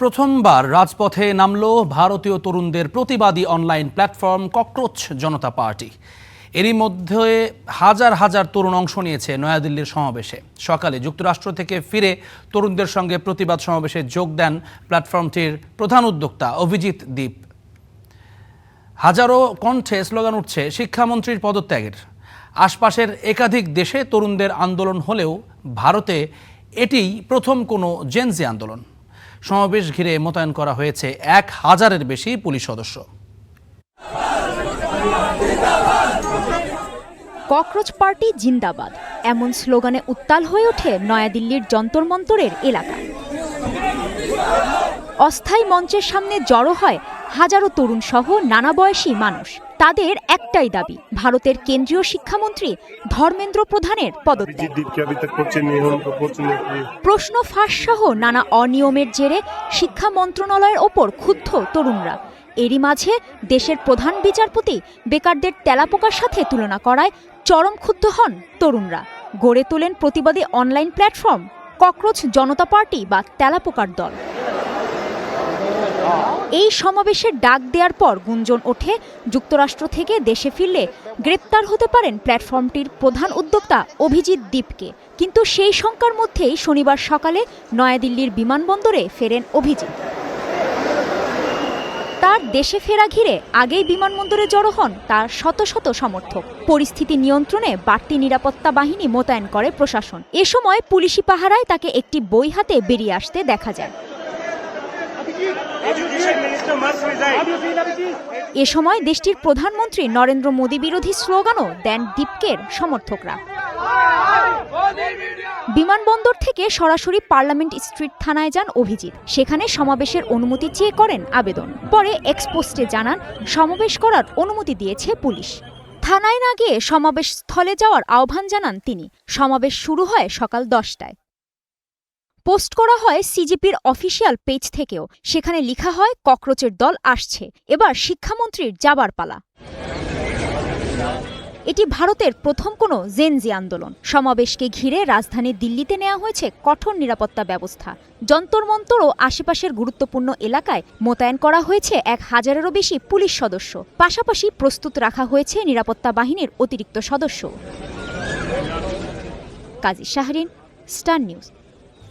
প্রথমবার রাজপথে নামল ভারতীয় তরুণদের প্রতিবাদী অনলাইন প্ল্যাটফর্ম ককরোচ জনতা পার্টি। এরই মধ্যে হাজার হাজার তরুণ অংশ নিয়েছে নয়াদিল্লির সমাবেশে। সকালে যুক্তরাষ্ট্র থেকে ফিরে তরুণদের সঙ্গে প্রতিবাদ সমাবেশে যোগ দেন প্ল্যাটফর্মটির প্রধান উদ্যোক্তা অভিজিৎ দীপ। হাজারো কণ্ঠে স্লোগান উঠছে শিক্ষামন্ত্রীর পদত্যাগের। আশপাশের একাধিক দেশে তরুণদের আন্দোলন হলেও ভারতে এটিই প্রথম কোনো জেনজি আন্দোলন। সমাবেশ ঘিরে মোতায়েন করা হয়েছে 1000-এর বেশি পুলিশ সদস্য। ককরোচ পার্টি জিন্দাবাদ এমন স্লোগানে উত্তাল হয়ে ওঠে নয়াদিল্লির যন্তর মন্তরের এলাকা। অস্থায়ী মঞ্চের সামনে জড়ো হয় হাজারো তরুণ সহ নানা বয়সী মানুষ। তাদের একটাই দাবি, ভারতের কেন্দ্রীয় শিক্ষামন্ত্রী ধর্মেন্দ্র প্রধানের পদত্যাগ। প্রশ্ন ফাঁস সহ নানা অনিয়মের জেরে শিক্ষা মন্ত্রণালয়ের ওপর ক্ষুব্ধ তরুণরা। এরই মাঝে দেশের প্রধান বিচারপতি বেকারদের তেলাপোকার সাথে তুলনা করায় চরম ক্ষুব্ধ হন তরুণরা। গড়ে তোলেন প্রতিবাদী অনলাইন প্ল্যাটফর্ম ককরোচ জনতা পার্টি বা তেলাপোকার দল। এই সমাবেশের ডাক দেওয়ার পর গুঞ্জন ওঠে যুক্তরাষ্ট্র থেকে দেশে ফিরলে গ্রেপ্তার হতে পারেন প্ল্যাটফর্মটির প্রধান উদ্যোক্তা অভিজিৎ দীপকে। কিন্তু সেই শঙ্কার মধ্যেই শনিবার সকালে নয়াদিল্লির বিমানবন্দরে ফেরেন অভিজিৎ। তার দেশে ফেরা ঘিরে আগেই বিমানবন্দরে জড়ো হন তার শত শত সমর্থক। পরিস্থিতি নিয়ন্ত্রণে বাড়তি নিরাপত্তা বাহিনী মোতায়েন করে প্রশাসন। এ সময় পুলিশি পাহারায় তাকে একটি বই হাতে বেরিয়ে আসতে দেখা যায়। এ সময় দেশটির প্রধানমন্ত্রী নরেন্দ্র মোদী বিরোধী স্লোগানও দেন দীপকের সমর্থকরা। বিমানবন্দর থেকে সরাসরি পার্লামেন্ট স্ট্রিট থানায় যান অভিজিৎ। সেখানে সমাবেশের অনুমতি চেয়ে করেন আবেদন। পরে এক্সপোস্টে জানান সমাবেশ করার অনুমতি দিয়েছে পুলিশ। থানায় না গিয়ে সমাবেশ স্থলে যাওয়ার আহ্বান জানান তিনি। সমাবেশ শুরু হয় সকাল 10টায়। পোস্ট করা হয় সিজেপির অফিসিয়াল পেজ থেকেও। সেখানে লেখা হয় ককরোচের দল আসছে, এবার শিক্ষামন্ত্রীর যাবার পালা। এটি ভারতের প্রথম কোনো জেনজি আন্দোলন। সমাবেশকে ঘিরে রাজধানী দিল্লিতে নেওয়া হয়েছে কঠোর নিরাপত্তা ব্যবস্থা। যন্তর মন্তর ও আশেপাশের গুরুত্বপূর্ণ এলাকায় মোতায়েন করা হয়েছে 1000-এরও বেশি পুলিশ সদস্য। পাশাপাশি প্রস্তুত রাখা হয়েছে নিরাপত্তা বাহিনীর অতিরিক্ত সদস্য। কাজী শাহরিন, স্টার নিউজ।